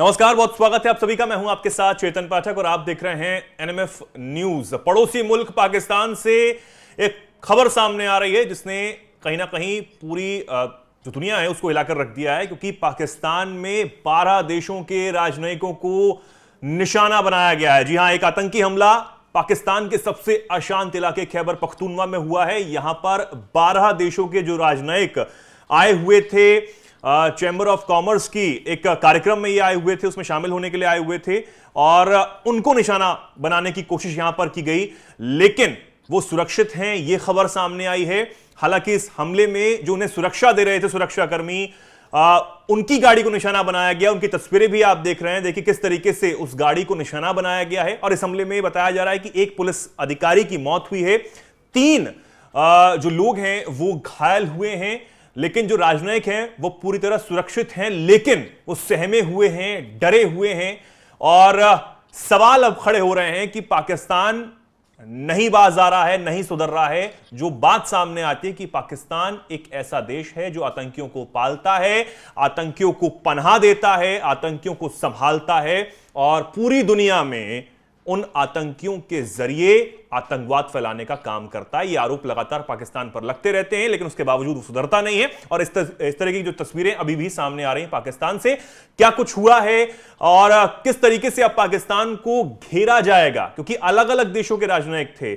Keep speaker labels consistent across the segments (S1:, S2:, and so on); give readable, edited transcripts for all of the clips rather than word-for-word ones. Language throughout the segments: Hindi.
S1: नमस्कार, बहुत स्वागत है आप सभी का। मैं हूं आपके साथ चेतन पाठक और आप देख रहे हैं एनएमएफ न्यूज। पड़ोसी मुल्क पाकिस्तान से एक खबर सामने आ रही है जिसने कहीं ना कहीं पूरी जो दुनिया है उसको हिलाकर रख दिया है, क्योंकि पाकिस्तान में 12 देशों के राजनयिकों को निशाना बनाया गया है। जी हां, एक आतंकी हमला पाकिस्तान के सबसे अशांत इलाके खैबर पख्तूनवा में हुआ है। यहां पर 12 देशों के जो राजनयिक आए हुए थे, चैंबर ऑफ कॉमर्स की एक कार्यक्रम में ये आए हुए थे, उसमें शामिल होने के लिए आए हुए थे और उनको निशाना बनाने की कोशिश यहां पर की गई, लेकिन वो सुरक्षित हैं, ये खबर सामने आई है। हालांकि इस हमले में जो उन्हें सुरक्षा दे रहे थे सुरक्षाकर्मी, उनकी गाड़ी को निशाना बनाया गया। उनकी तस्वीरें भी आप देख रहे हैं, देखिए किस तरीके से उस गाड़ी को निशाना बनाया गया है। और इस हमले में बताया जा रहा है कि एक पुलिस अधिकारी की मौत हुई है, 3 जो लोग हैं वो घायल हुए हैं, लेकिन जो राजनयिक हैं वो पूरी तरह सुरक्षित हैं, लेकिन वो सहमे हुए हैं, डरे हुए हैं। और सवाल अब खड़े हो रहे हैं कि पाकिस्तान नहीं बाज आ रहा है, नहीं सुधर रहा है। जो बात सामने आती है कि पाकिस्तान एक ऐसा देश है जो आतंकियों को पालता है, आतंकियों को पनाह देता है, आतंकियों को संभालता है और पूरी दुनिया में उन आतंकियों के जरिए आतंकवाद फैलाने का काम करता है। ये आरोप लगातार पाकिस्तान पर लगते रहते हैं, लेकिन उसके बावजूद वो सुधरता नहीं है। और इस तरह की जो तस्वीरें अभी भी सामने आ रही हैं पाकिस्तान से, क्या कुछ हुआ है और किस तरीके से अब पाकिस्तान को घेरा जाएगा, क्योंकि अलग अलग देशों के राजनयिक थे,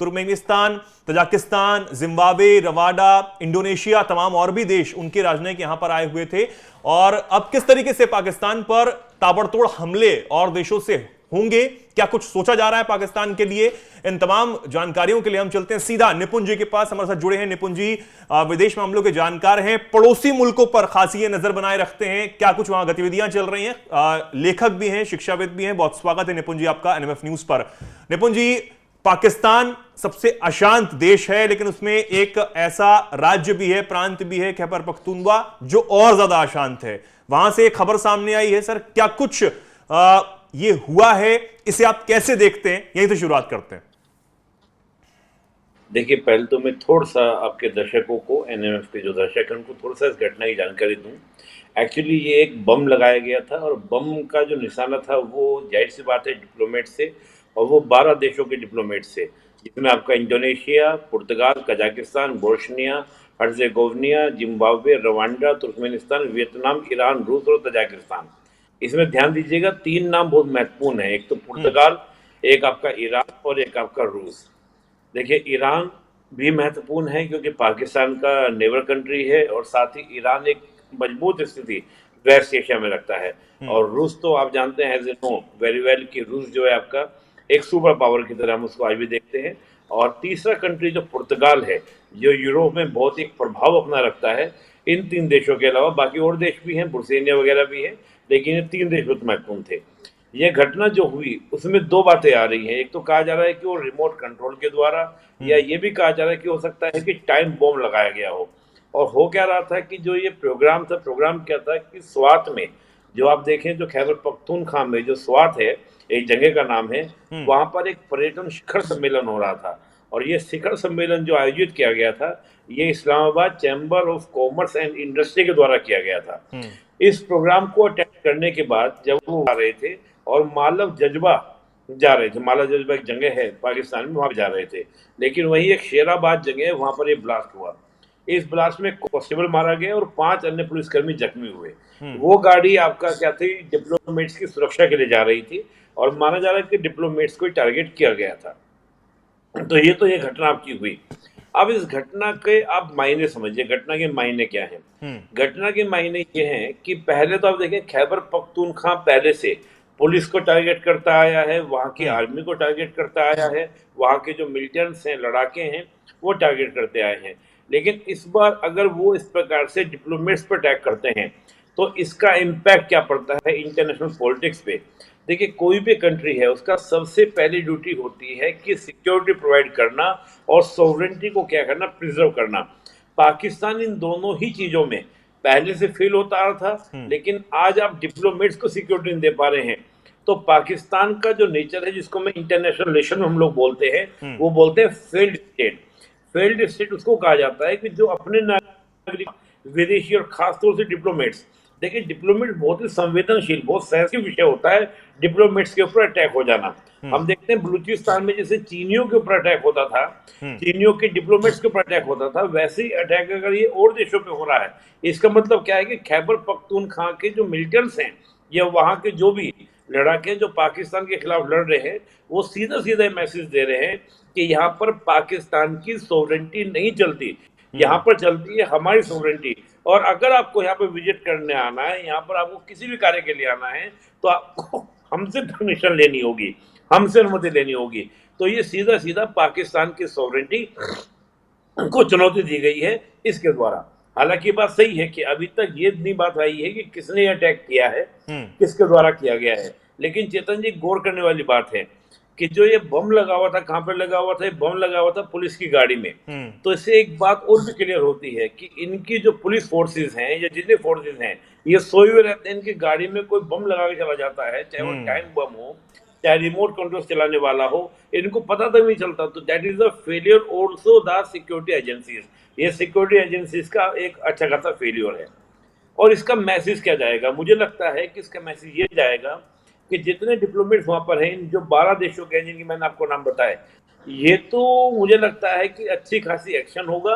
S1: Turkmenistan, Tajikistan, Zimbabwe, Rwanda, Indonesia, तमाम और भी देश, उनके राजनयिक यहां पर आए हुए थे। और अब किस तरीके से पाकिस्तान पर ताबड़तोड़ हमले और देशों से होंगे, क्या कुछ सोचा जा रहा है पाकिस्तान के लिए, इन तमाम जानकारियों के लिए हम चलते हैं सीधा निपुण जी के पास। हमारे साथ जुड़े हैं निपुण जी, विदेश मामलों के जानकार हैं, पड़ोसी मुल्कों पर खासी नजर बनाए रखते हैं, क्या कुछ वहां गतिविधियां चल रही हैं, लेखक भी हैं, शिक्षाविद भी हैं। बहुत स्वागत है निपुण जी आपका एनएमएफ न्यूज पर। निपुण जी, पाकिस्तान सबसे अशांत देश है, लेकिन उसमें एक ऐसा राज्य भी है, प्रांत भी है, खैबर पख्तूनवा, जो और ज्यादा अशांत है। वहां से एक खबर सामने आई है सर, क्या कुछ ये हुआ है, इसे आप कैसे देखते हैं? यहीं से शुरुआत करते हैं।
S2: देखिए, पहले तो मैं थोड़ा सा आपके दर्शकों को, एनएमएफ के जो दर्शक हैं उनको थोड़ा सा इस घटना की जानकारी दूं। एक्चुअली ये एक बम लगाया गया था और बम का जो निशाना था वो जाहिर सी बात है डिप्लोमेट से, और वो 12 देशों के डिप्लोमेट से, जिसमें आपका इंडोनेशिया, पुर्तगाल, Kazakhstan, Bosnia Herzegovina, Zimbabwe, Rwanda, Turkmenistan, Vietnam, Iran, रूस और तजाकिस्तान। इसमें ध्यान दीजिएगा 3 नाम बहुत महत्वपूर्ण है, एक तो पुर्तगाल, एक आपका ईरान और एक आपका रूस। देखिए, ईरान भी महत्वपूर्ण है क्योंकि पाकिस्तान का नेबर कंट्री है और साथ ही ईरान एक मजबूत स्थिति वेस्ट एशिया में रखता है। और रूस तो आप जानते हैं, as a know very well, कि रूस जो है आपका एक सुपर पावर की तरह हम उसको आज भी देखते हैं। और तीसरा कंट्री जो पुर्तगाल है, जो यूरोप में बहुत एक प्रभाव अपना रखता है। इन 3 देशों के अलावा बाकी और देश भी हैं, बुर्सेनिया वगैरह भी हैं, लेकिन ये 3 देश बहुत महत्वपूर्ण थे। यह घटना जो हुई उसमें 2 बातें आ रही हैं। एक तो कहा जा रहा है कि वो रिमोट कंट्रोल के द्वारा, या ये भी कहा जा रहा है कि हो सकता है कि टाइम बॉम्ब लगाया गया हो। और हो क्या रहा था कि जो ये प्रोग्राम था, प्रोग्राम क्या था कि स्वात में, जो आप देखें जो खैबर पख्तूनख्वा में जो स्वात है, एक जगह का नाम है, वहां पर एक पर्यटन शिखर सम्मेलन हो रहा था। और ये शिखर सम्मेलन जो आयोजित किया गया था, ये Islamabad chamber of commerce and industry के द्वारा किया गया था। इस प्रोग्राम को अटेंड करने के बाद जब वो आ रहे थे और मालव जज्बा जा रहे थे, मालव जज्बा एक जगह है पाकिस्तान में, वहां जा रहे थे, लेकिन वही एक शेराबाद जगह है, वहां पर ये ब्लास्ट हुआ। इस ब्लास्ट में कांस्टेबल मारा गया और 5 अन्य पुलिसकर्मी जख्मी हुए। वो गाड़ी आपका क्या थी, डिप्लोमेट्स की सुरक्षा के लिए जा रही थी और माना जा रहा है कि डिप्लोमेट्स को टारगेट किया गया था। तो ये घटना आपकी हुई। अब इस घटना के आप मायने समझिए, घटना के मायने क्या हैं? घटना के मायने ये हैं कि पहले तो आप देखें, खैबर पख्तूनख्वा पहले से पुलिस को टारगेट करता आया है, वहाँ की आर्मी को टारगेट करता आया है, वहाँ के जो मिलिटेंट्स हैं, लड़ाके हैं, वो टारगेट करते आए हैं। लेकिन इस बार अगर वो इस प्रकार से डिप्लोमेट्स पर अटैक करते हैं तो इसका इम्पैक्ट क्या पड़ता है इंटरनेशनल पॉलिटिक्स पे? देखिए, कोई भी कंट्री है, उसका सबसे पहली ड्यूटी होती है कि सिक्योरिटी प्रोवाइड करना और सॉवरेनिटी को क्या करना, प्रिजर्व करना। पाकिस्तान इन दोनों ही चीजों में पहले से फेल होता आ रहा था, लेकिन आज आप डिप्लोमेट्स को सिक्योरिटी नहीं दे पा रहे हैं। तो पाकिस्तान का जो नेचर है, जिसको मैं इंटरनेशनल रिलेशन में हम लोग बोलते हैं, वो बोलते हैं फेल्ड स्टेट। फेल्ड स्टेट उसको कहा जाता है कि जो अपने नागरिक, विदेशी और खासतौर से डिप्लोमेट्स देखिए डिप्लोमेट बहुत ही संवेदनशील, बहुत सेंसिटिव विषय होता है डिप्लोमेट्स के ऊपर अटैक हो जाना। हम देखते हैं बलूचिस्तान में जैसे चीनियों के ऊपर अटैक होता था, चीनियों के डिप्लोमेट्स के ऊपर अटैक होता था, वैसे ही अटैक अगर ये और देशों पे हो रहा है, इसका मतलब क्या है कि खैबर पख्तूनख्वा के जो मिलिटेंट्स हैं या वहां के जो भी लड़ाके जो पाकिस्तान के खिलाफ लड़ रहे हैं, वो सीधा सीधा मैसेज दे रहे हैं कि यहाँ पर पाकिस्तान की सोवरेंटी नहीं चलती, यहाँ पर चलती है हमारी सोवरेंटी। और अगर आपको यहाँ पर विजिट करने आना है, यहाँ पर आपको किसी भी कार्य के लिए आना है, तो आपको हमसे परमिशन लेनी होगी, हमसे अनुमति लेनी होगी। तो ये सीधा सीधा पाकिस्तान की सोवरेंटी को चुनौती दी गई है इसके द्वारा। हालांकि बात सही है कि अभी तक ये नहीं बात आई है कि किसने अटैक किया है, किसके द्वारा किया गया है। लेकिन चेतन जी गौर करने वाली बात है कि जो ये बम लगा हुआ था, कहां पर लगा हुआ था? बम लगा हुआ था पुलिस की गाड़ी में। तो इससे एक बात और भी क्लियर होती है कि इनकी जो पुलिस फोर्सेस हैं या जितने फोर्सेस हैं, ये सोए हुए रहते हैं, इनकी गाड़ी में कोई बम लगा के चला जाता है, चाहे वो टाइम बम हो, चाहे रिमोट कंट्रोल चलाने वाला हो, इनको पता तक नहीं चलता। तो that is the failure also the security agencies. ये सिक्योरिटी एजेंसीज का एक अच्छा खासा फेलियर है। और इसका मैसेज क्या जाएगा? मुझे लगता है कि इसका मैसेज ये जाएगा कि जितने डिप्लोमेट्स वहां पर हैं, जो 12 देशों के हैं जिनकी मैंने आपको नाम बताए, ये तो मुझे लगता है कि अच्छी खासी एक्शन होगा।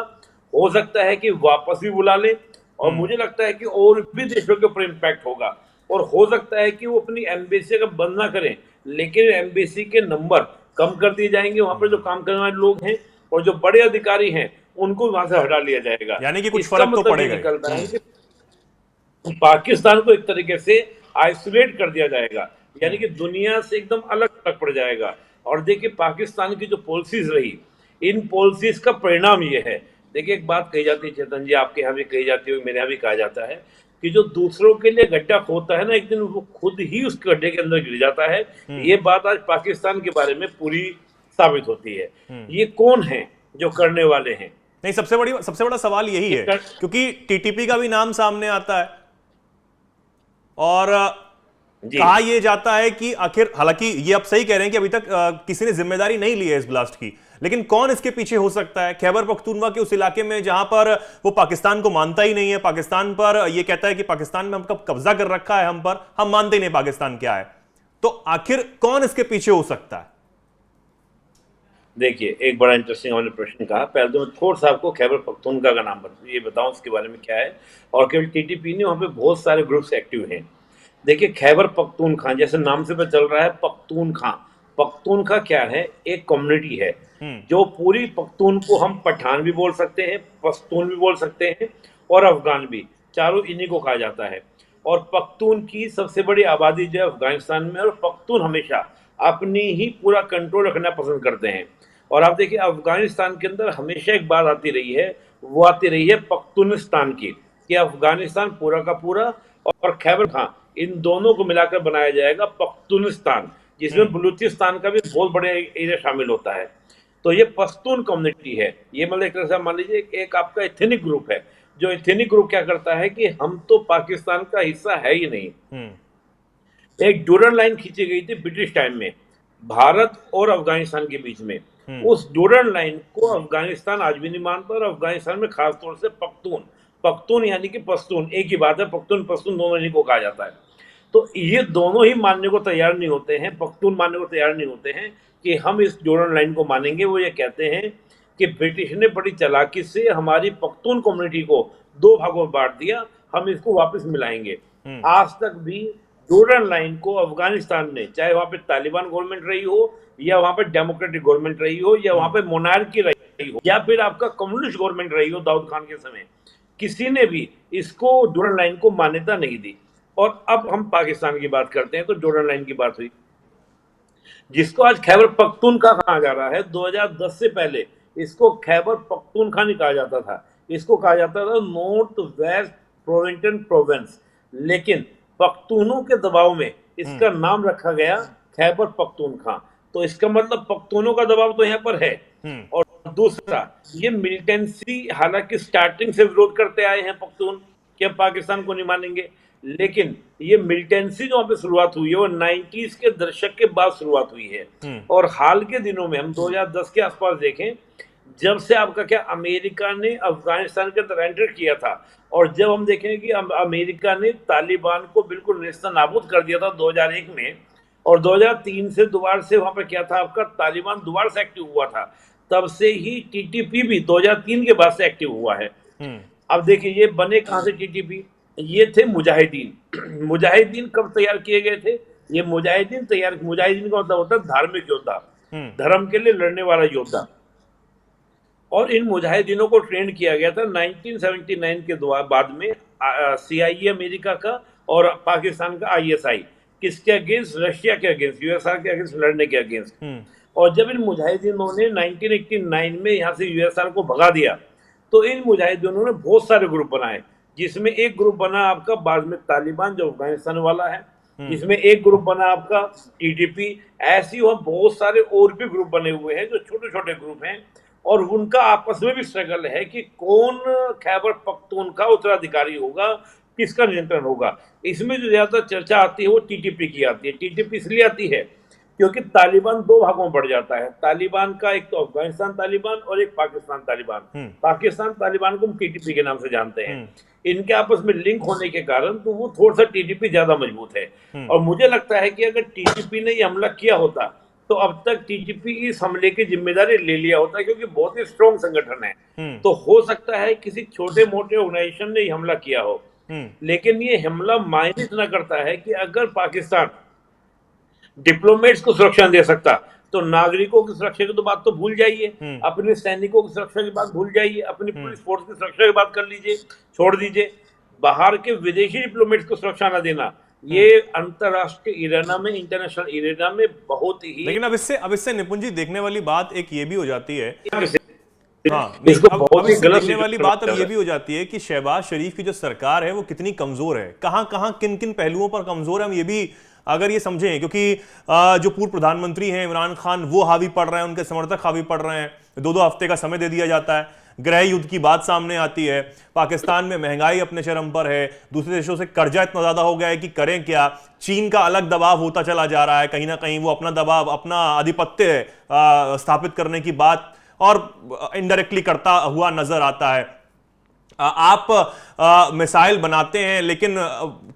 S2: हो सकता है कि वापस भी बुला ले, और मुझे लगता है कि और भी देशों के ऊपर इम्पैक्ट होगा। और हो सकता है कि वो अपनी एम्बेसी का बंद ना करें, लेकिन एम्बेसी के नंबर कम कर दिए जाएंगे, वहां पर जो काम करने वाले लोग हैं और जो बड़े अधिकारी हैं उनको वहां से हटा लिया जाएगा।
S1: यानी कि कुछ फर्क तो पड़ेगा।
S2: निकलता है कि पाकिस्तान को एक तरीके से आइसोलेट कर दिया जाएगा, यानी कि दुनिया से एकदम अलग पड़ जाएगा। और देखिए पाकिस्तान की जो पॉलिसीज रही, इन पॉलिसीज का परिणाम ये है। देखिए एक बात कही जाती है चेतन जी, आपके यहाँ भी कही जाती है, मेरे यहाँ भी कहा जाता है कि जो दूसरों के लिए गड्ढा खोदता है ना, एक दिन वो खुद ही उस गड्ढे के अंदर गिर जाता है। ये बात आज पाकिस्तान के बारे में पूरी साबित होती है। ये कौन है जो करने वाले हैं?
S1: नहीं, सबसे बड़ा सवाल यही है, क्योंकि टीटीपी का भी नाम सामने आता है और कहा यह जाता है कि आखिर, हालांकि ये आप सही कह रहे हैं कि अभी तक किसी ने जिम्मेदारी नहीं ली है इस ब्लास्ट की, लेकिन कौन इसके पीछे हो सकता है? खैबर पख्तूनख्वा के उस इलाके में जहां पर वो पाकिस्तान को मानता ही नहीं है, पाकिस्तान पर ये कहता है कि पाकिस्तान में हमका कब्जा कर रखा है, हम पर, हम मानते ही नहीं पाकिस्तान क्या है। तो आखिर कौन इसके पीछे हो सकता है?
S2: देखिए एक बड़ा इंटरेस्टिंग हमने प्रश्न कहा। पहले तो मैं थोड़ा सा आपको खैबर पख्तूनख्वा का नाम ये बताऊं उसके बारे में क्या है। और केवल टीटीपी नहीं, वहां पे बहुत सारे ग्रुप्स एक्टिव हैं। देखिए खैबर पख्तूनख्वा जैसे नाम से पता चल रहा है, पख्तूनख्वा, पख्तूनख्वा क्या है? एक कम्युनिटी है जो पूरी पख्तून को हम पठान भी बोल सकते हैं, पश्तून भी बोल सकते हैं और अफगान भी, चारों इन्हीं को कहा जाता है। और पख्तून की सबसे बड़ी आबादी जो है अफगानिस्तान में, और पख्तून हमेशा अपनी ही पूरा कंट्रोल रखना पसंद करते हैं। और आप देखिए अफगानिस्तान के अंदर हमेशा एक बात आती रही है, वो आती रही है पख्तूनिस्तान की, कि अफगानिस्तान पूरा का पूरा और खैबर खां, इन दोनों को मिलाकर बनाया जाएगा पख्तूनिस्तान, जिसमें बलूचिस्तान का भी बहुत बड़े एरिया शामिल होता है। तो ये पश्तून कम्युनिटी है। ये मतलब एक तरह से मान लीजिए एक आपका एथनिक ग्रुप है। जो एथनिक ग्रुप क्या करता है कि हम तो पाकिस्तान का हिस्सा है ही नहीं। एक डूरन लाइन खींची गई थी ब्रिटिश टाइम में भारत और अफगानिस्तान के बीच में। उस डूरन लाइन को अफगानिस्तान आज भी नहीं मानता, और अफगानिस्तान में खासतौर से पख्तून, पख्तून यानी कि पश्तून एक ही बात है, पख्तून पश्तून दोनों इन्हीं को कहा जाता है। तो ये दोनों ही मानने को तैयार नहीं होते हैं, पख्तून मानने को तैयार नहीं होते हैं कि हम इस डूरन लाइन को मानेंगे। वो ये कहते हैं कि ब्रिटिश ने बड़ी चालाकी से हमारी पख्तून कम्युनिटी को 2 भागों में बांट दिया, हम इसको वापस मिलाएंगे। आज तक भी डूरन लाइन को अफगानिस्तान ने, चाहे वहां पे तालिबान गवर्नमेंट रही हो, या वहां पे डेमोक्रेटिक गवर्नमेंट रही हो, या वहां पे मोनार्की रही हो, या फिर आपका कम्युनिस्ट गवर्नमेंट रही हो दाऊद खान के समय, किसी ने भी इसको डूरन लाइन को मान्यता नहीं दी। और अब हम पाकिस्तान की बात करते हैं तो डूरन लाइन की बात हुई, जिसको आज खैबर पख्तूनख्वा कहा जा रहा है। 2010 से पहले इसको खैबर पख्तूनख्वा नहीं कहा जाता था, इसको कहा जाता था नॉर्थ वेस्ट प्रोविंशियल प्रोविंस। लेकिन पख्तूनों के दबाव में इसका नाम रखा गया खैबर पख्तूनख्वा। तो इसका मतलब पख्तूनों का दबाव तो यहाँ पर है। और दूसरा, ये मिलिटेंसी, हालांकि स्टार्टिंग से विरोध करते आए हैं पख्तून कि हम पाकिस्तान को नहीं मानेंगे, लेकिन ये मिलिटेंसी जो वहां पे शुरुआत हुई है वो 90s के दशक के बाद शुरुआत हुई है। और हाल के दिनों में हम 2010 के आसपास देखें, जब से आपका क्या अमेरिका ने अफगानिस्तान के अंदर एंटर किया था, और जब हम देखेंगे कि अमेरिका ने तालिबान को बिल्कुल नेस्तनाबूद नाबूद कर दिया था 2001 में, और 2003 से दोबारा से वहां पर क्या था आपका, तालिबान दोबारा से एक्टिव हुआ था, तब से ही टीटीपी भी 2003 के बाद से एक्टिव हुआ है। अब देखिए ये बने कहां से टीटीपी, ये थे मुजाहिदीन। मुजाहिदीन कब तैयार किए गए थे, ये मुजाहिदीन का मतलब होता है धार्मिक योद्धा, धर्म के लिए लड़ने वाला योद्धा। और इन मुजाहिदीनों को ट्रेन किया गया था 1979 के बाद में सीआईए अमेरिका का और पाकिस्तान का आईएसआई, किसके अगेंस्ट, रशिया के अगेंस्ट, यूएसआर के अगेंस्ट लड़ने के अगेंस्ट। और जब इन मुजाहिदीनों ने 1989 में यहाँ से यूएसआर को भगा दिया, तो इन मुजाहिदीनों ने बहुत सारे ग्रुप बनाए, जिसमें एक ग्रुप बना आपका बाद में तालिबान जो अफगानिस्तान वाला है, इसमें एक ग्रुप बना आपका टीटीपी। ऐसे ही वहां बहुत सारे और भी ग्रुप बने हुए हैं जो छोटे छोटे ग्रुप हैं, और उनका आपस में भी स्ट्रगल है कि कौन खैबर पख्तूनख्वा उत्तराधिकारी होगा, किसका नियंत्रण होगा। इसमें जो ज्यादा चर्चा आती है वो टीटीपी की आती है। टीटीपी इसलिए आती है क्योंकि तालिबान दो भागों में बढ़ जाता है। तालिबान का एक तो अफगानिस्तान तालिबान और एक पाकिस्तान तालिबान। पाकिस्तान तालिबान को हम टीटीपी के नाम से जानते हैं। इनके आपस में लिंक होने के कारण तो वो थोड़ा सा टीटीपी ज्यादा मजबूत है। और मुझे लगता है कि अगर टीटीपी ने ये हमला किया होता तो अब तक टीटीपी इस हमले की जिम्मेदारी ले लिया होता, क्योंकि बहुत ही स्ट्रॉन्ग संगठन है। तो हो सकता है किसी छोटे मोटे ऑर्गेनाइजेशन ने हमला किया हो, लेकिन ये हमला मायने इतना करता है कि अगर पाकिस्तान डिप्लोमेट्स को सुरक्षा दे सकता तो नागरिकों की सुरक्षा की तो बात तो भूल जाइए, अपने सैनिकों की सुरक्षा की बात भूल जाइए, अपनी पुलिस फोर्स की सुरक्षा की बात कर लीजिए, छोड़ दीजिए। बाहर के विदेशी डिप्लोमेट्स को सुरक्षा न देना, ये अंतरराष्ट्रीय इरेना में, इंटरनेशनल इरेना में बहुत ही।
S1: लेकिन अब इससे निपुण जी देखने वाली बात एक ये भी हो जाती है,
S2: इसको बहुत ही गलत
S1: देखने वाली बात अब ये भी हो जाती है कि शहबाज शरीफ की जो सरकार है वो कितनी कमजोर है, कहां कहां किन किन पहलुओं पर कमजोर है, हम ये भी अगर ये समझें। क्योंकि जो पूर्व प्रधानमंत्री हैं इमरान खान, वो हावी पड़ रहे हैं, उनके समर्थक हावी पड़ रहे हैं, 2-2 हफ्ते का समय दे दिया जाता है, गृह युद्ध की बात सामने आती है, पाकिस्तान में महंगाई अपने चरम पर है, दूसरे देशों से कर्जा इतना ज्यादा हो गया है कि करें क्या, चीन का अलग दबाव होता चला जा रहा है, कहीं ना कहीं वो अपना दबाव, अपना आधिपत्य स्थापित करने की बात और इनडायरेक्टली करता हुआ नजर आता है। आप मिसाइल बनाते हैं, लेकिन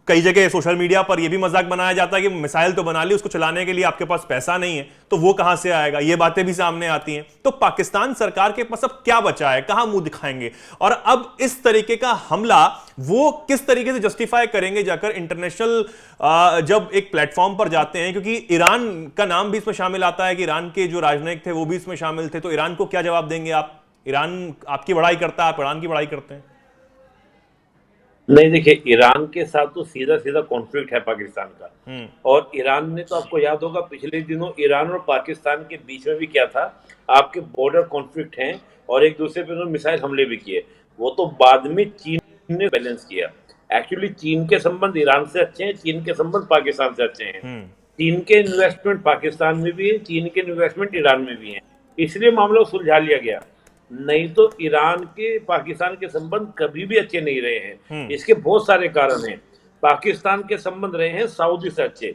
S1: कई जगह सोशल मीडिया पर यह भी मजाक बनाया जाता है कि मिसाइल तो बना ली, उसको चलाने के लिए आपके पास पैसा नहीं है, तो वो कहां से आएगा, ये बातें भी सामने आती हैं। तो पाकिस्तान सरकार के पास अब क्या बचा है, कहां मुंह दिखाएंगे, और अब इस तरीके का हमला वो किस तरीके से जस्टिफाई करेंगे जाकर इंटरनेशनल जब एक प्लेटफॉर्म पर जाते हैं, क्योंकि ईरान का नाम भी इसमें शामिल आता है कि ईरान के जो राजनयिक थे वो भी इसमें शामिल थे। तो ईरान को क्या जवाब देंगे आप? ईरान आपकी बड़ाई करता है, आप ईरान की बड़ाई करते हैं।
S2: नहीं, देखिए ईरान के साथ तो सीधा सीधा कॉन्फ्लिक्ट है पाकिस्तान का। और ईरान ने तो, आपको याद होगा पिछले दिनों ईरान और पाकिस्तान के बीच में भी क्या था, आपके बॉर्डर कॉन्फ्लिक्ट हैं और एक दूसरे पे मिसाइल हमले भी किए। वो तो बाद में चीन ने बैलेंस किया। एक्चुअली चीन के संबंध ईरान से अच्छे हैं, चीन के संबंध पाकिस्तान से अच्छे हैं। चीन के इन्वेस्टमेंट पाकिस्तान में भी है, चीन के इन्वेस्टमेंट ईरान में भी है, इसलिए मामला सुलझा लिया गया। नहीं तो ईरान के पाकिस्तान के संबंध कभी भी अच्छे नहीं रहे हैं। इसके बहुत सारे कारण हैं। पाकिस्तान के संबंध रहे हैं सऊदी से अच्छे,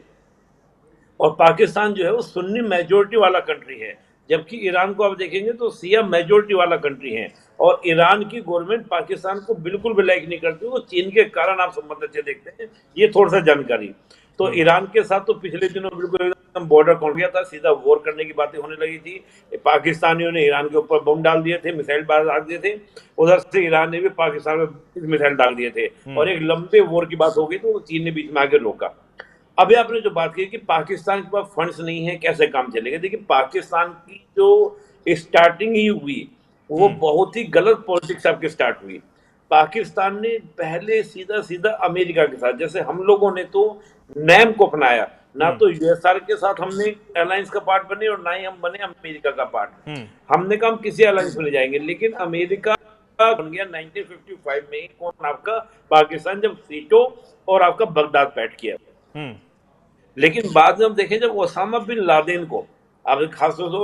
S2: और पाकिस्तान जो है वो सुन्नी मेजोरिटी वाला कंट्री है, जबकि ईरान को आप देखेंगे तो शिया मेजोरिटी वाला कंट्री है। और ईरान की गवर्नमेंट पाकिस्तान को बिल्कुल भी लाइक नहीं करती, वो चीन के कारण आप संबंध अच्छे देखते हैं। ये थोड़ा सा जानकारी। तो ईरान के साथ तो पिछले दिनों बिल्कुल एकदम बॉर्डर खोल गया था, सीधा वॉर करने की बातें होने लगी थी। पाकिस्तानियों ने ईरान के ऊपर बम डाल दिए थे, मिसाइल डाल दिए थे, उधर से ईरान ने भी पाकिस्तान में मिसाइल डाल दिए थे, और एक लंबे वॉर की बात हो गई, तो चीन ने बीच में आगे रोका। अभी आपने जो बात की कि पाकिस्तान के पास फंड्स नहीं है, कैसे काम चलेगा। देखिए पाकिस्तान की जो स्टार्टिंग ही हुई वो बहुत ही गलत पॉलिटिक्स आपकी स्टार्ट हुई। पाकिस्तान ने पहले सीधा सीधा अमेरिका के साथ, जैसे हम लोगों ने तो नैम को अपनाया, ना तो यूएसआर के साथ हमने अलायंस का पार्ट बने और ना ही हम बने अमेरिका का पार्ट। हमने कहा हम किसी अलायंस में ले जाएंगे, लेकिन अमेरिका बन गया 1955 में। कौन? आपका पाकिस्तान, जब सीटो और आपका बगदाद पैठ किया। लेकिन बाद में हम देखें जब ओसामा बिन लादेन को, आप खासतौर से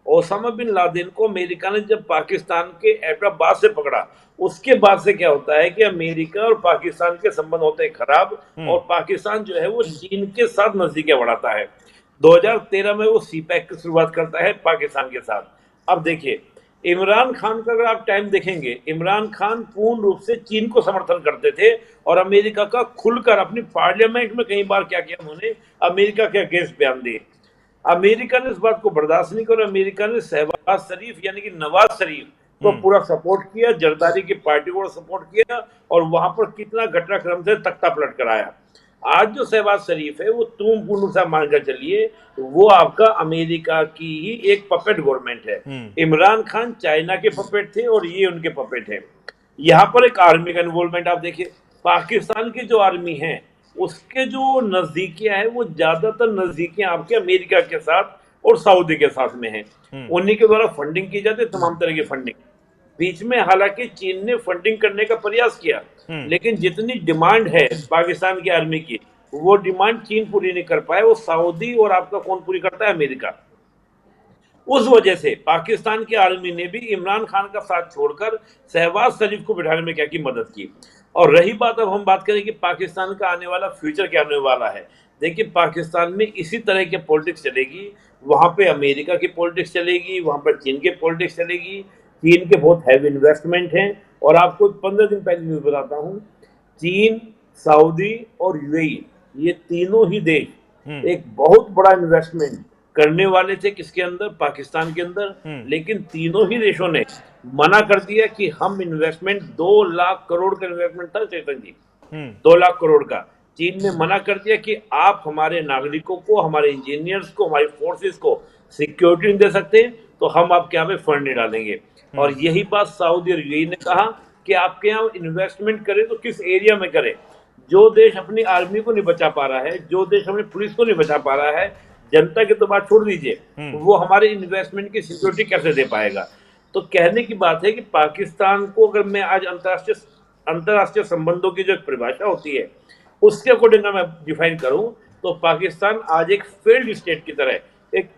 S2: ओसामा बिन लादेन को अमेरिका ने जब पाकिस्तान के एबटाबाद से पकड़ा, उसके बाद से क्या होता है कि अमेरिका और पाकिस्तान के संबंध होते हैं खराब, और पाकिस्तान जो है वो चीन के साथ नजदीकियां बढ़ाता है। 2013 में वो सीपैक की शुरुआत करता है पाकिस्तान के साथ, अब देखिए, इमरान खान का अगर आप टाइम देखेंगे, इमरान खान पूर्ण रूप से चीन को समर्थन करते थे और अमेरिका का खुलकर अपनी पार्लियामेंट में कई बार क्या किया उन्होंने, अमेरिका के अगेंस्ट बयान दिए। अमेरिका ने इस बात को बर्दाश्त नहीं किया, अमेरिका ने शहबाज शरीफ यानी कि नवाज शरीफ को पूरा सपोर्ट किया, जरदारी की पार्टी को सपोर्ट किया और वहां पर कितना घटनाक्रम से तख्ता पलट कर आया। आज जो शहबाज शरीफ है वो तुम पूर्ण सा मानकर चलिए वो आपका अमेरिका की ही एक पपेट गवर्नमेंट है। इमरान खान चाइना के पपेट थे और ये उनके पपेट हैं। यहाँ पर एक आर्मी का इन्वॉल्वमेंट आप देखिए, पाकिस्तान की जो आर्मी है उसके जो नजदीकियां है वो ज्यादातर नजदीकियां आपके अमेरिका के साथ और सऊदी के साथ में है। उन्हीं के द्वारा फंडिंग की जाती है, तमाम तरह की फंडिंग। बीच में हालांकि चीन ने फंडिंग करने का प्रयास किया, लेकिन जितनी डिमांड है पाकिस्तान की आर्मी की वो डिमांड चीन पूरी नहीं कर पाए, वो सऊदी और आपका कौन पूरी करता है, अमेरिका। उस वजह से पाकिस्तान की आर्मी ने भी इमरान खान का साथ छोड़कर शहबाज शरीफ को बिठाने में क्या की मदद की। और रही बात, अब हम बात करें कि पाकिस्तान का आने वाला फ्यूचर क्या होने वाला है। देखिए, पाकिस्तान में इसी तरह के पॉलिटिक्स चलेगी, वहां पे अमेरिका की पॉलिटिक्स चलेगी, वहां पर चीन के पॉलिटिक्स चलेगी। चीन के बहुत हैवी इन्वेस्टमेंट हैं और आपको 15 दिन पहले न्यूज बताता हूँ, चीन, सऊदी और यूएई ये तीनों ही देश एक बहुत बड़ा इन्वेस्टमेंट करने वाले थे किसके अंदर, पाकिस्तान के अंदर। लेकिन तीनों ही देशों ने मना कर दिया कि हम इन्वेस्टमेंट 2 लाख करोड़ का इन्वेस्टमेंट था चेतन जी, 2 लाख करोड़ का। चीन ने मना कर दिया कि आप हमारे नागरिकों को, हमारे इंजीनियर्स को, हमारी फोर्सेस को सिक्योरिटी नहीं दे सकते तो हम आपके यहाँ पे फंड नहीं डालेंगे। और यही बात सऊदी और यूएई ने कहा कि आपके यहाँ इन्वेस्टमेंट करें तो किस एरिया में करें। जो देश अपनी आर्मी को नहीं बचा पा रहा है, जो देश अपनी पुलिस को नहीं बचा पा रहा है, जनता की तो बात छोड़ दीजिए, वो हमारे इन्वेस्टमेंट की सिक्योरिटी कैसे दे पाएगा। तो कहने की बात है कि पाकिस्तान को अगर मैं आज अंतरराष्ट्रीय संबंधों की जो एक परिभाषा होती है उसके अकॉर्डिंग मैं डिफाइन करूं तो पाकिस्तान आज एक फेल्ड स्टेट की तरह, एक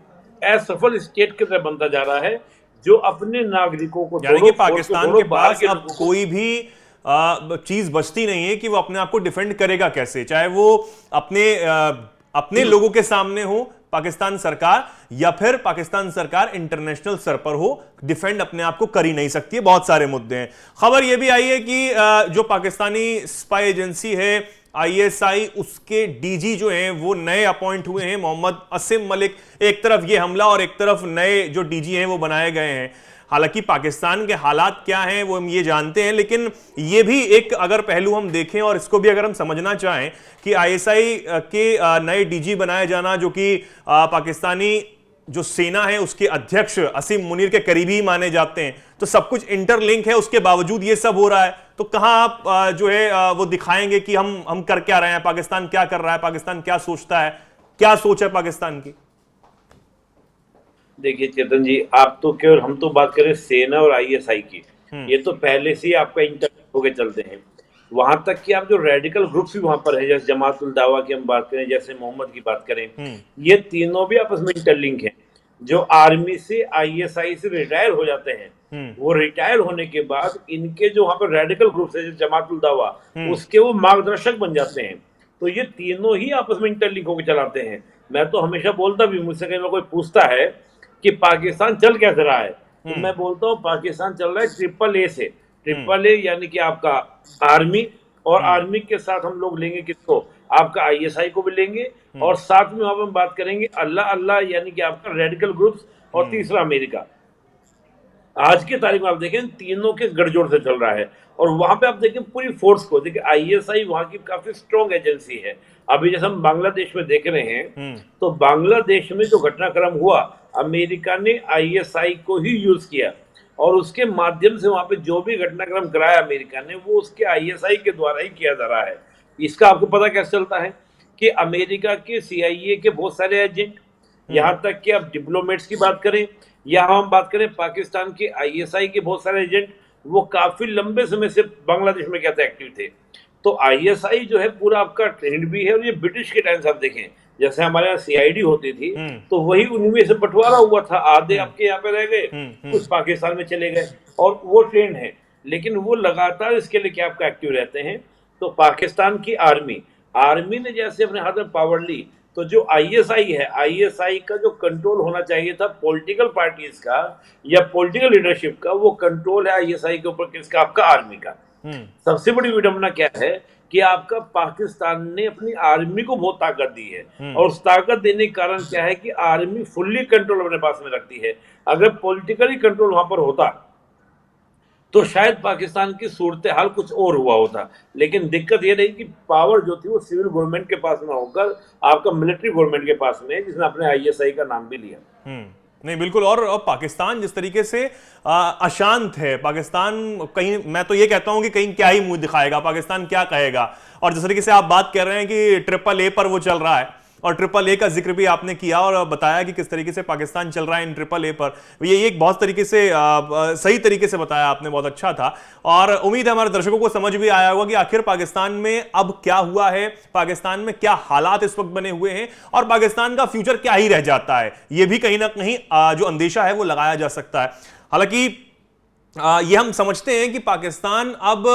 S2: असफल स्टेट की तरह बनता जा रहा है, जो अपने नागरिकों को,
S1: यानी कि पाकिस्तान के पास अब कोई भी चीज बचती नहीं है कि वो अपने आप को डिफेंड करेगा कैसे, चाहे वो अपने लोगों के सामने हो पाकिस्तान सरकार, या फिर पाकिस्तान सरकार इंटरनेशनल स्तर पर हो, डिफेंड अपने आप को कर ही नहीं सकती है। बहुत सारे मुद्दे हैं। खबर यह भी आई है कि जो पाकिस्तानी स्पाई एजेंसी है आईएसआई, उसके डीजी जो हैं वो नए अपॉइंट हुए हैं, मोहम्मद असीम मलिक। एक तरफ ये हमला और एक तरफ नए जो डीजी हैं वो बनाए गए हैं। हालांकि पाकिस्तान के हालात क्या हैं वो हम ये जानते हैं, लेकिन ये भी एक अगर पहलू हम देखें और इसको भी अगर हम समझना चाहें कि आईएसआई के नए डीजी बनाए जाना, जो कि पाकिस्तानी जो सेना है उसके अध्यक्ष असीम मुनीर के करीबी माने जाते हैं, तो सब कुछ इंटरलिंक है, उसके बावजूद ये सब हो रहा है। तो कहां आप जो है वो दिखाएंगे कि हम कर क्या रहे हैं, पाकिस्तान क्या कर रहा है, पाकिस्तान क्या सोचता है, क्या सोच है पाकिस्तान की?
S2: देखिए चेतन जी, आप तो केवल, हम तो बात करें सेना और आईएसआई की, ये तो पहले से ही आपका इंटरलिंक होके चलते हैं। वहां तक कि आप जो रेडिकल ग्रुप्स भी वहां पर है, जैसे जमात उल दावा की हम बात करें, जैसे मोहम्मद की बात करें, ये तीनों भी आपस में इंटरलिंक हैं। जो आर्मी से, आईएसआई से रिटायर हो जाते हैं, वो रिटायर होने के बाद इनके जो वहां पर रेडिकल ग्रुप्स है, जमात उल दावा, उसके वो मार्गदर्शक बन जाते हैं। तो ये तीनों ही आपस में इंटरलिंक होकर चलाते हैं। मैं तो हमेशा बोलता भी, मुझसे कहीं कोई पूछता है कि पाकिस्तान चल कैसे रहा है, तो मैं बोलता हूँ पाकिस्तान चल रहा है ट्रिपल ए से। ट्रिपल ए यानी कि आपका आर्मी, और आर्मी के साथ हम लोग लेंगे किसको, आपका आईएसआई को भी लेंगे, और साथ में वहां पर हम बात करेंगे अल्लाह अल्लाह यानी कि आपका रेडिकल ग्रुप्स, और तीसरा अमेरिका। आज की तारीख में आप देखें तीनों के गठजोड़ से चल रहा है। और वहां पे आप देखें पूरी फोर्स को, देखिए आईएसआई वहां की काफी स्ट्रॉन्ग एजेंसी है। अभी जैसे हम बांग्लादेश में देख रहे हैं, तो बांग्लादेश में जो घटनाक्रम हुआ, अमेरिका ने आईएसआई को ही यूज किया और उसके माध्यम से वहां पे जो भी घटनाक्रम कराया अमेरिका ने, वो उसके आईएसआई के द्वारा ही किया जा रहा है। इसका आपको पता कैसे चलता है कि अमेरिका के सीआईए के बहुत सारे एजेंट, यहाँ तक कि आप डिप्लोमेट्स की बात करें या हम बात करें पाकिस्तान के आईएसआई के बहुत सारे एजेंट, वो काफी लंबे समय से बांग्लादेश में कहते एक्टिव थे। तो आईएसआई जो है पूरा आपका ट्रेंड भी है, और ये ब्रिटिश के टाइम से आप देखें, जैसे हमारे यहाँ सीआईडी होती थी, तो वही उनमें से बंटवारा हुआ था, आधे आपके यहाँ पे रह गए, कुछ पाकिस्तान में चले गए, और वो ट्रेंड है। लेकिन वो लगातार इसके लिए क्या आपका एक्टिव रहते हैं। तो पाकिस्तान की आर्मी ने जैसे अपने हाथ में पावर ली, तो जो आईएसआई है, आईएसआई का जो कंट्रोल होना चाहिए था पॉलिटिकल पार्टीज का या पॉलिटिकल लीडरशिप का, वो कंट्रोल है आईएसआई के ऊपर किसका? आपका आर्मी का। सबसे बड़ी विडंबना क्या है कि आपका पाकिस्तान ने अपनी आर्मी को बहुत ताकत दी है, और उस ताकत देने के कारण क्या है कि आर्मी फुल्ली कंट्रोल अपने पास में रखती है। अगर पॉलिटिकली कंट्रोल वहां पर होता तो शायद पाकिस्तान की सूरत हाल कुछ और हुआ होता, लेकिन दिक्कत यह रही कि पावर जो थी वो सिविल गवर्नमेंट के पास में होकर आपका मिलिट्री गवर्नमेंट के पास में, जिसने अपने आईएसआई का नाम भी लिया।
S1: नहीं बिल्कुल। और पाकिस्तान जिस तरीके से अशांत है, पाकिस्तान कहीं, मैं तो ये कहता हूं कि कहीं क्या ही मुंह दिखाएगा, पाकिस्तान क्या कहेगा। और जिस तरीके से आप बात कर रहे हैं कि AAA पर वो चल रहा है, और AAA का जिक्र भी आपने किया और बताया कि किस तरीके से पाकिस्तान चल रहा है इन AAA पर, ये एक बहुत तरीके से सही तरीके से बताया आपने, बहुत अच्छा था। और उम्मीद है हमारे दर्शकों को समझ भी आया होगा कि आखिर पाकिस्तान में अब क्या हुआ है, पाकिस्तान में क्या हालात इस वक्त बने हुए हैं, और पाकिस्तान का फ्यूचर क्या ही रह जाता है। ये भी कहीं ना कहीं जो अंदेशा है वो लगाया जा सकता है। हालांकि ये हम समझते हैं कि पाकिस्तान, अब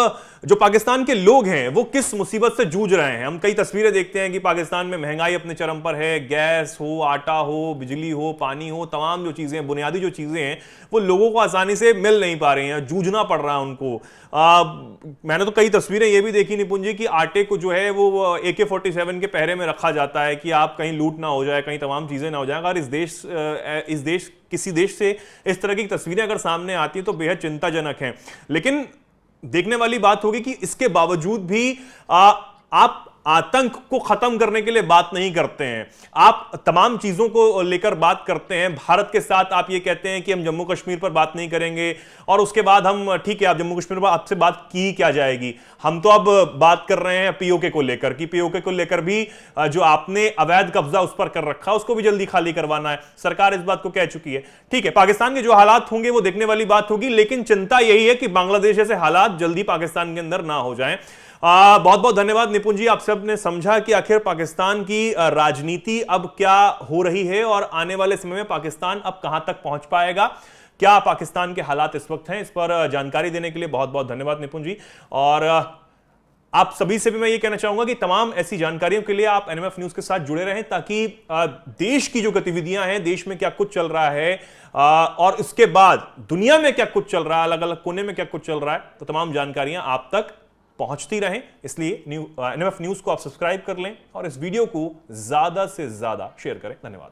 S1: जो पाकिस्तान के लोग हैं वो किस मुसीबत से जूझ रहे हैं। हम कई तस्वीरें देखते हैं कि पाकिस्तान में महंगाई अपने चरम पर है, गैस हो, आटा हो, बिजली हो, पानी हो, तमाम जो चीजें, बुनियादी जो चीजें हैं वो लोगों को आसानी से मिल नहीं पा रही हैं, जूझना पड़ रहा है उनको। मैंने तो कई तस्वीरें ये भी देखी निपुण जी कि आटे को जो है वो AK-47 के पहरे में रखा जाता है कि आप कहीं लूट ना हो जाए, कहीं तमाम चीजें ना हो जाए। अगर इस देश किसी देश से इस तरह की तस्वीरें अगर सामने आती है तो बेहद चिंताजनक है। लेकिन देखने वाली बात होगी कि इसके बावजूद भी आप आतंक को खत्म करने के लिए बात नहीं करते हैं, आप तमाम चीजों को लेकर बात करते हैं। भारत के साथ आप ये कहते हैं कि हम जम्मू कश्मीर पर बात नहीं करेंगे, और उसके बाद हम, ठीक है आप जम्मू कश्मीर पर आपसे बात की क्या जाएगी, हम तो अब बात कर रहे हैं POK को लेकर, कि POK को लेकर भी जो आपने अवैध कब्जा उस पर कर रखा उसको भी जल्दी खाली करवाना है। सरकार इस बात को कह चुकी है। ठीक है, पाकिस्तान के जो हालात होंगे वो देखने वाली बात होगी, लेकिन चिंता यही है कि बांग्लादेश जैसे हालात जल्दी पाकिस्तान के अंदर ना हो जाएं। बहुत बहुत धन्यवाद निपुण जी, आप सबने समझा कि आखिर पाकिस्तान की राजनीति अब क्या हो रही है, और आने वाले समय में पाकिस्तान अब कहां तक पहुंच पाएगा, क्या पाकिस्तान के हालात इस वक्त हैं। इस पर जानकारी देने के लिए बहुत बहुत धन्यवाद निपुण जी। और आप सभी से भी मैं ये कहना चाहूंगा कि तमाम ऐसी जानकारियों के लिए आप NMF न्यूज के साथ जुड़े रहें, ताकि देश की जो गतिविधियां हैं, देश में क्या कुछ चल रहा है, और इसके बाद दुनिया में क्या कुछ चल रहा है, अलग अलग कोने में क्या कुछ चल रहा है, तो तमाम जानकारियां आप तक पहुंचती रहें। इसलिए NMF न्यूज को आप सब्सक्राइब कर लें और इस वीडियो को ज्यादा से ज्यादा शेयर करें। धन्यवाद।